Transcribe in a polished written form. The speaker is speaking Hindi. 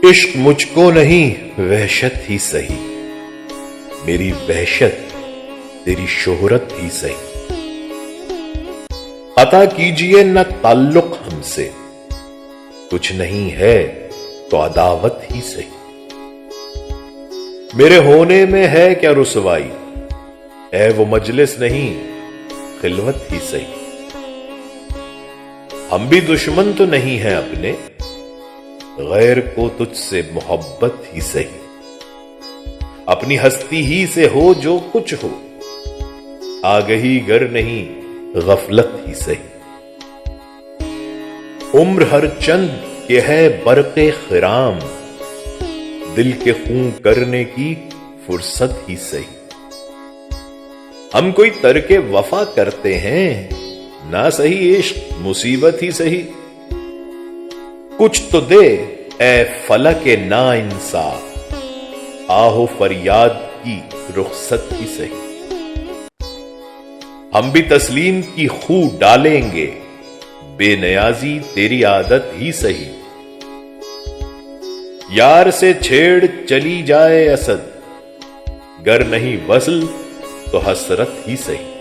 इश्क मुझको नहीं वहशत ही सही, मेरी वहशत तेरी शोहरत ही सही। अता कीजिए न ताल्लुक हमसे, कुछ नहीं है तो अदावत ही सही। मेरे होने में है क्या रुसवाई, है वो मजलिस नहीं खिलवत ही सही। हम भी दुश्मन तो नहीं हैं अपने, गैर को तुझसे मोहब्बत ही सही। अपनी हस्ती ही से हो जो कुछ हो, आगही गर नहीं गफलत ही सही। उम्र हर चंद के है बरक़े खिराम, दिल के खूं करने की फुर्सत ही सही। हम कोई तरके वफा करते हैं, ना सही इश्क मुसीबत ही सही। कुछ तो दे ए फलक ना इंसाफ, आहो फरियाद की रुखसत ही सही। हम भी तस्लीम की खू डालेंगे, बेनियाजी तेरी आदत ही सही। यार से छेड़ चली जाए असद, गर नहीं वसल तो हसरत ही सही।